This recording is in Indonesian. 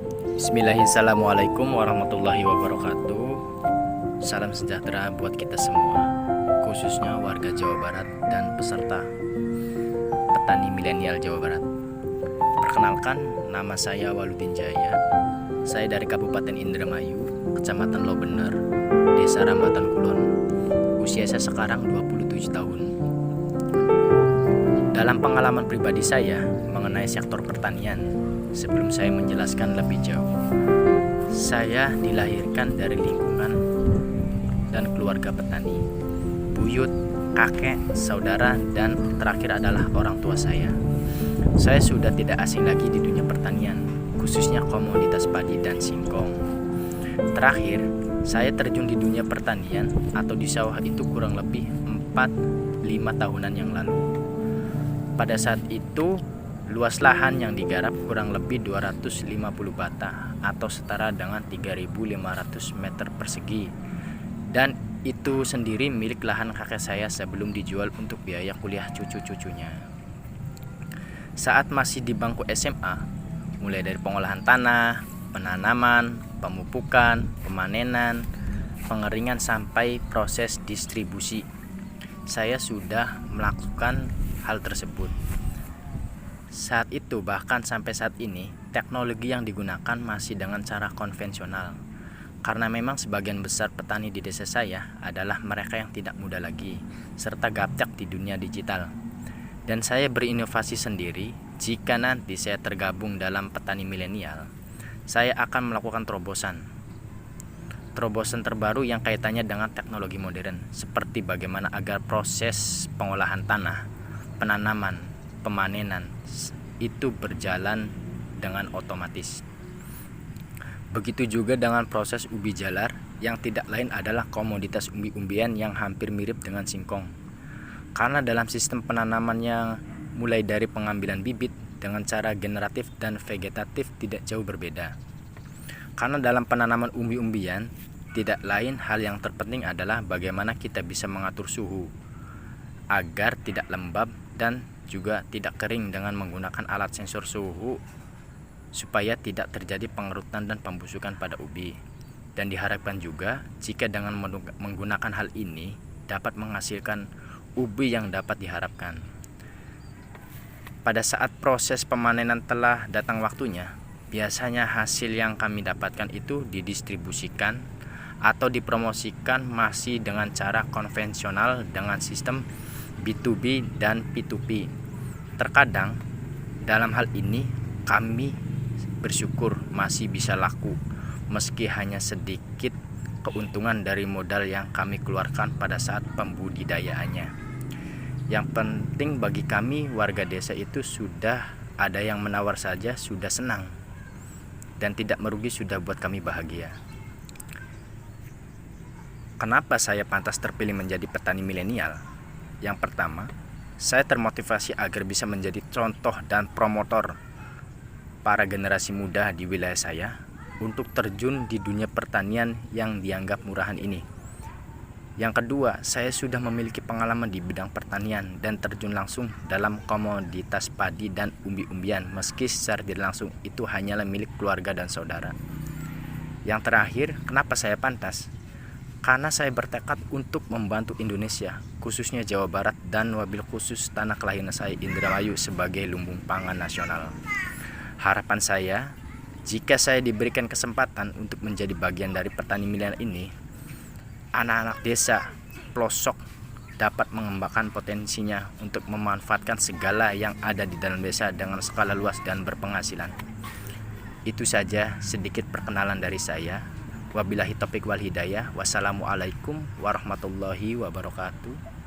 Bismillahirrahmanirrahim. Warahmatullahi wabarakatuh. Salam sejahtera buat kita semua, khususnya warga Jawa Barat dan peserta petani milenial Jawa Barat. Perkenalkan, nama saya Waludin Jaya. Saya dari Kabupaten Indramayu, Kecamatan Lobener, Desa Rambatan Kulon. Usia saya sekarang 27 tahun. Dalam pengalaman pribadi saya mengenai sektor pertanian, sebelum saya menjelaskan lebih jauh, saya dilahirkan dari lingkungan dan keluarga petani. Buyut, kakek, saudara, dan terakhir adalah orang tua saya. Saya sudah tidak asing lagi di dunia pertanian, khususnya komoditas padi dan singkong. Terakhir, saya terjun di dunia pertanian atau di sawah itu kurang lebih 4-5 tahunan yang lalu. Pada saat itu, luas lahan yang digarap kurang lebih 250 bata atau setara dengan 3.500 meter persegi. Dan itu sendiri milik lahan kakek saya sebelum dijual untuk biaya kuliah cucu-cucunya. Saat masih di bangku SMA, mulai dari pengolahan tanah, penanaman, pemupukan, pemanenan, pengeringan sampai proses distribusi, saya sudah melakukan hal tersebut. Saat itu bahkan sampai saat ini teknologi yang digunakan masih dengan cara konvensional, karena memang sebagian besar petani di desa saya adalah mereka yang tidak muda lagi serta gaptek di dunia digital. Dan saya berinovasi sendiri. Jika nanti saya tergabung dalam petani milenial, saya akan melakukan terobosan terbaru yang kaitannya dengan teknologi modern, seperti bagaimana agar proses pengolahan tanah, penanaman, pemanenan itu berjalan dengan otomatis. Begitu juga dengan proses ubi jalar yang tidak lain adalah komoditas umbi-umbian yang hampir mirip dengan singkong. Karena dalam sistem penanaman yang mulai dari pengambilan bibit dengan cara generatif dan vegetatif tidak jauh berbeda. Karena dalam penanaman umbi-umbian tidak lain hal yang terpenting adalah bagaimana kita bisa mengatur suhu agar tidak lembab dan juga tidak kering dengan menggunakan alat sensor suhu supaya tidak terjadi pengerutan dan pembusukan pada ubi. Dan diharapkan juga jika dengan menggunakan hal ini dapat menghasilkan ubi yang dapat diharapkan. Pada saat proses pemanenan telah datang waktunya, biasanya hasil yang kami dapatkan itu didistribusikan atau dipromosikan masih dengan cara konvensional dengan sistem B2B dan P2P. Terkadang dalam hal ini kami bersyukur masih bisa laku meski hanya sedikit keuntungan dari modal yang kami keluarkan pada saat pembudidayaannya. Yang penting bagi kami warga desa itu sudah ada yang menawar saja sudah senang, dan tidak merugi sudah buat kami bahagia. Kenapa saya pantas terpilih menjadi petani milenial? Yang pertama, saya termotivasi agar bisa menjadi contoh dan promotor para generasi muda di wilayah saya untuk terjun di dunia pertanian yang dianggap murahan ini. Yang kedua, saya sudah memiliki pengalaman di bidang pertanian dan terjun langsung dalam komoditas padi dan umbi-umbian meski secara tidak langsung itu hanyalah milik keluarga dan saudara. Yang terakhir, kenapa saya pantas? Karena saya bertekad untuk membantu Indonesia, khususnya Jawa Barat dan wabil khusus tanah kelahiran saya Indramayu sebagai lumbung pangan nasional. Harapan saya, jika saya diberikan kesempatan untuk menjadi bagian dari petani milenial ini, anak-anak desa pelosok dapat mengembangkan potensinya untuk memanfaatkan segala yang ada di dalam desa dengan skala luas dan berpenghasilan. Itu saja sedikit perkenalan dari saya. Wabillahi taufiq wal hidayah. Wassalamualaikum warahmatullahi wabarakatuh.